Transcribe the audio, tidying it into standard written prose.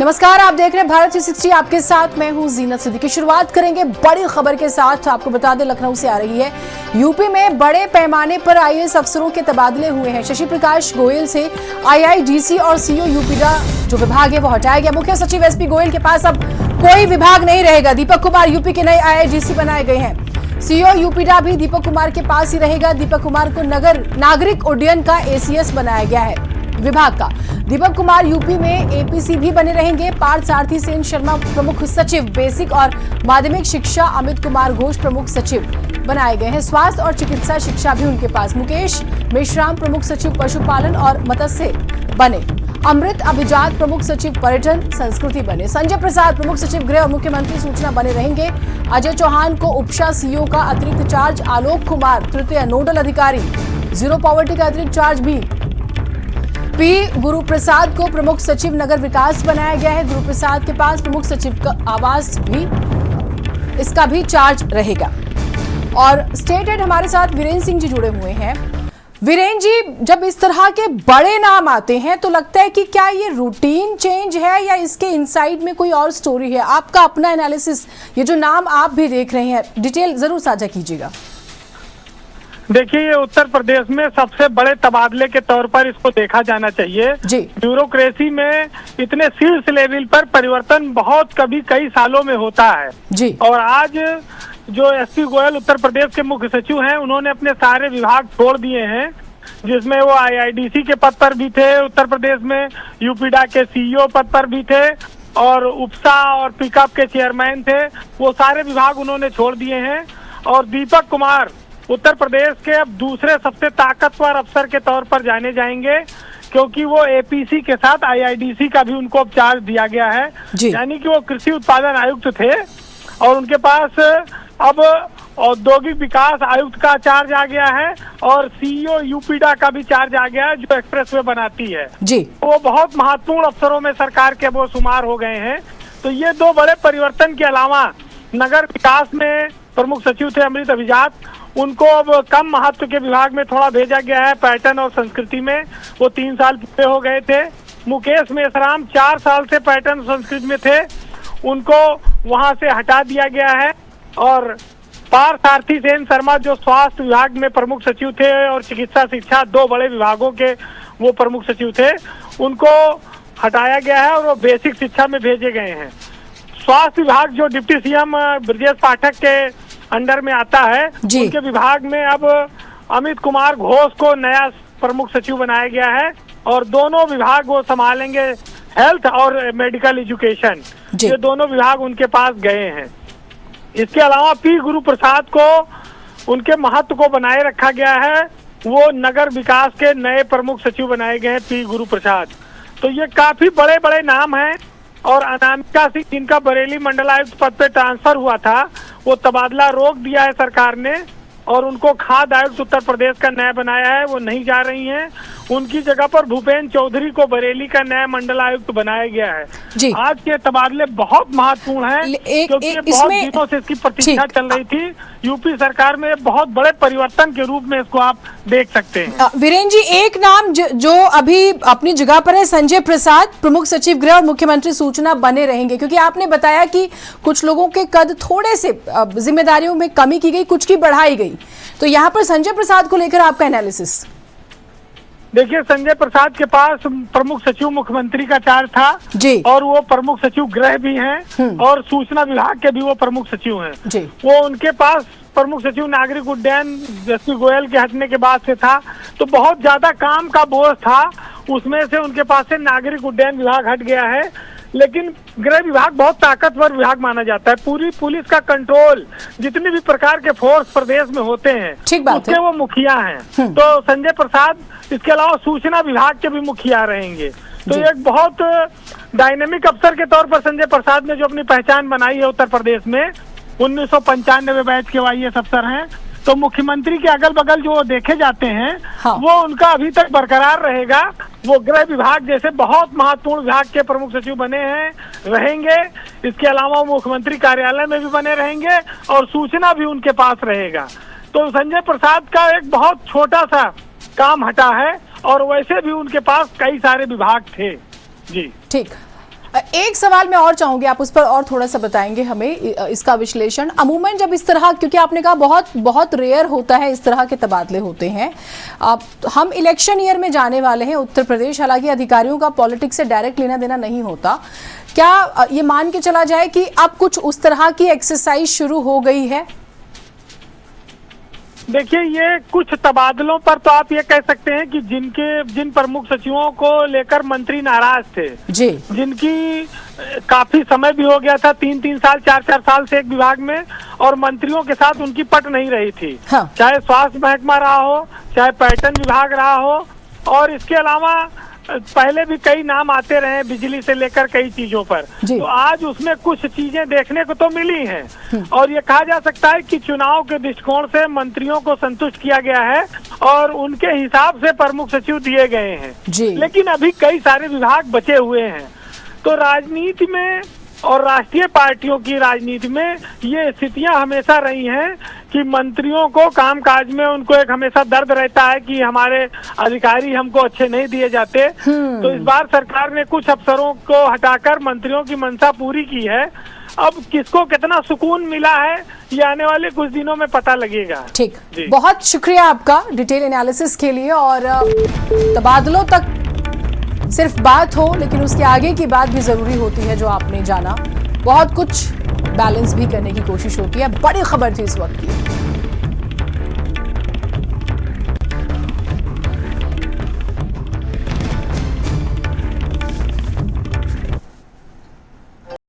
नमस्कार, आप देख रहे हैं भारत 360। आपके साथ मैं हूं जीनत सिद्दीकी। शुरुआत करेंगे बड़ी खबर के साथ। आपको बता दें, लखनऊ से आ रही है। यूपी में बड़े पैमाने पर आईएएस अफसरों के तबादले हुए हैं। शशि प्रकाश गोयल से आईआईडीसी और सीओ यूपीडा जो विभाग है वो हटाया गया। मुख्य सचिव एसपी गोयल के पास अब कोई विभाग नहीं रहेगा। दीपक कुमार यूपी के नए आईआईडीसी बनाए गए हैं। सीओ यूपीडा भी दीपक कुमार के पास ही रहेगा। दीपक कुमार को नागरिक उड्डयन का एसीएस बनाया गया है विभाग का। दीपक कुमार यूपी में एपीसी भी बने रहेंगे। पार्थ सारथी सेन शर्मा प्रमुख सचिव बेसिक और माध्यमिक शिक्षा, अमित कुमार घोष प्रमुख सचिव बनाए गए हैं। स्वास्थ्य और चिकित्सा शिक्षा भी उनके पास। मुकेश मेश्राम प्रमुख सचिव पशुपालन और मत्स्य बने। अमृत अभिजात प्रमुख सचिव पर्यटन संस्कृति बने। संजय प्रसाद प्रमुख सचिव गृह और मुख्यमंत्री सूचना बने रहेंगे। अजय चौहान को उपशा सीओ का अतिरिक्त चार्ज। आलोक कुमार तृतीय नोडल अधिकारी। जीरो पॉवर्टी का अतिरिक्त चार्ज भी। पी गुरु प्रसाद को प्रमुख सचिव नगर विकास बनाया गया है। गुरु प्रसाद के पास प्रमुख सचिव का आवास भी, इसका भी चार्ज रहेगा। और स्टेट हेड हमारे साथ वीरेंद्र सिंह जी जुड़े हुए हैं। वीरेंद्र जी, जब इस तरह के बड़े नाम आते हैं तो लगता है कि क्या ये रूटीन चेंज है या इसके इनसाइड में कोई और स्टोरी है? आपका अपना एनालिसिस, ये जो नाम आप भी देख रहे हैं, डिटेल जरूर साझा कीजिएगा। देखिए, ये उत्तर प्रदेश में सबसे बड़े तबादले के तौर पर इसको देखा जाना चाहिए जी। ब्यूरोक्रेसी में इतने शीर्ष लेवल पर परिवर्तन बहुत कभी कई सालों में होता है जी। और आज जो एसपी गोयल उत्तर प्रदेश के मुख्य सचिव हैं, उन्होंने अपने सारे विभाग छोड़ दिए हैं, जिसमें वो आईआईडीसी के पद पर भी थे उत्तर प्रदेश में, यूपीडा के सीईओ पद पर भी थे और उपसा और पिकअप के चेयरमैन थे। वो सारे विभाग उन्होंने छोड़ दिए हैं और दीपक कुमार उत्तर प्रदेश के अब दूसरे सबसे ताकतवर अफसर के तौर पर जाने जाएंगे, क्योंकि वो एपीसी के साथ आईआईडीसी का भी उनको अब चार्ज दिया गया है। यानी कि वो कृषि उत्पादन आयुक्त थे और उनके पास अब औद्योगिक विकास आयुक्त का चार्ज आ गया है और सीईओ यूपीडा का भी चार्ज आ गया है, जो एक्सप्रेसवे बनाती है जी। वो बहुत महत्वपूर्ण अफसरों में सरकार के वो शुमार हो गए हैं। तो ये दो बड़े परिवर्तन के अलावा नगर विकास में प्रमुख सचिव थे अमृत अभिजात, उनको अब कम महत्व के विभाग में थोड़ा भेजा गया है। पर्यटन और संस्कृति में वो 3 साल पूरे हो गए थे। मुकेश मेश्राम 4 साल से पर्यटन और संस्कृति में थे, उनको वहां से हटा दिया गया है। और पार्थ सारथी सेन शर्मा जो स्वास्थ्य विभाग में प्रमुख सचिव थे और चिकित्सा शिक्षा, 2 बड़े विभागों के वो प्रमुख सचिव थे, उनको हटाया गया है और वो बेसिक शिक्षा में भेजे गए हैं। स्वास्थ्य विभाग जो डिप्टी सीएम ब्रजेश पाठक के अंडर में आता है, उनके विभाग में अब अमित कुमार घोष को नया प्रमुख सचिव बनाया गया है और दोनों विभाग वो संभालेंगे, हेल्थ और मेडिकल एजुकेशन। ये दोनों विभाग उनके पास गए हैं। इसके अलावा पी गुरु प्रसाद को उनके महत्व को बनाए रखा गया है, वो नगर विकास के नए प्रमुख सचिव बनाए गए हैं पी गुरु प्रसाद। तो ये काफी बड़े बड़े नाम हैं। और अनामिका सिंह, जिनका बरेली मंडलायुक्त पद पे ट्रांसफर हुआ था, वो तबादला रोक दिया है सरकार ने और उनको खाद्य आयुक्त उत्तर प्रदेश का नया बनाया है, वो नहीं जा रही हैं। उनकी जगह पर भूपेंद्र चौधरी को बरेली का नया मंडलायुक्त बनाया गया है जी। आज के तबादले बहुत महत्वपूर्ण हैं, क्योंकि बहुत दिनों से इसकी प्रतीक्षा चल रही थी। यूपी सरकार में बहुत बड़े परिवर्तन के रूप में इसको आप देख सकते हैं। वीरेंद्र जी, एक नाम जो अभी अपनी जगह पर है, संजय प्रसाद प्रमुख सचिव गृह और मुख्यमंत्री सूचना बने रहेंगे, क्योंकि आपने बताया कि कुछ लोगों के कद थोड़े से जिम्मेदारियों में कमी की गई, कुछ की बढ़ाई गई। तो यहाँ पर संजय प्रसाद को लेकर आपका एनालिसिस? देखिए, संजय प्रसाद के पास प्रमुख सचिव मुख्यमंत्री का चार्ज था जी। और वो प्रमुख सचिव गृह भी हैं और सूचना विभाग के भी वो प्रमुख सचिव हैं जी। वो उनके पास प्रमुख सचिव नागरिक उड्डयन एसपी गोयल के हटने के बाद से था, तो बहुत ज्यादा काम का बोझ था, उसमें से उनके पास से नागरिक उड्डयन विभाग हट गया है। लेकिन गृह विभाग बहुत ताकतवर विभाग माना जाता है। पूरी पुलिस का कंट्रोल, जितने भी प्रकार के फोर्स प्रदेश में होते हैं, उसके वो मुखिया हैं। तो संजय प्रसाद इसके अलावा सूचना विभाग के भी मुखिया रहेंगे। तो एक बहुत डायनेमिक अफसर के तौर पर संजय प्रसाद ने जो अपनी पहचान बनाई है उत्तर प्रदेश में, 1995 बैच के आईएएस अफसर हैं। तो मुख्यमंत्री के अगल बगल जो देखे जाते हैं वो उनका अभी तक बरकरार रहेगा। वो गृह विभाग जैसे बहुत महत्वपूर्ण विभाग के प्रमुख सचिव बने हैं, रहेंगे। इसके अलावा वो मुख्यमंत्री कार्यालय में भी बने रहेंगे और सूचना भी उनके पास रहेगा। तो संजय प्रसाद का एक बहुत छोटा सा काम हटा है और वैसे भी उनके पास कई सारे विभाग थे जी। ठीक, एक सवाल मैं और चाहूंगी, आप उस पर और थोड़ा सा बताएंगे हमें इसका विश्लेषण। अमूमन जब इस तरह, क्योंकि आपने कहा बहुत बहुत रेयर होता है इस तरह के तबादले होते हैं, हम इलेक्शन ईयर में जाने वाले हैं उत्तर प्रदेश, हालांकि अधिकारियों का पॉलिटिक्स से डायरेक्ट लेना देना नहीं होता, क्या ये मान के चला जाए कि अब कुछ उस तरह की एक्सरसाइज शुरू हो गई है? देखिए, ये कुछ तबादलों पर तो आप ये कह सकते हैं कि जिन प्रमुख सचिवों को लेकर मंत्री नाराज थे जी, जिनकी काफी समय भी हो गया था, 3-3 साल 4-4 साल से एक विभाग में, और मंत्रियों के साथ उनकी पट नहीं रही थी। हाँ। चाहे स्वास्थ्य महकमा रहा हो, चाहे पर्यटन विभाग रहा हो, और इसके अलावा पहले भी कई नाम आते रहे बिजली से लेकर कई चीजों पर। तो आज उसमें कुछ चीजें देखने को तो मिली हैं, और ये कहा जा सकता है कि चुनाव के दृष्टिकोण से मंत्रियों को संतुष्ट किया गया है और उनके हिसाब से प्रमुख सचिव दिए गए हैं। लेकिन अभी कई सारे विभाग बचे हुए हैं। तो राजनीति में और राष्ट्रीय पार्टियों की राजनीति में ये स्थितियां हमेशा रही हैं कि मंत्रियों को कामकाज में उनको एक हमेशा दर्द रहता है कि हमारे अधिकारी हमको अच्छे नहीं दिए जाते। तो इस बार सरकार ने कुछ अफसरों को हटाकर मंत्रियों की मंशा पूरी की है। अब किसको कितना सुकून मिला है ये आने वाले कुछ दिनों में पता लगेगा। ठीक, बहुत शुक्रिया आपका डिटेल एनालिसिस के लिए। और तबादलों तक सिर्फ बात हो, लेकिन उसके आगे की बात भी जरूरी होती है, जो आपने जाना। बहुत कुछ बैलेंस भी करने की कोशिश होती है। बड़ी खबर थी इस वक्त की।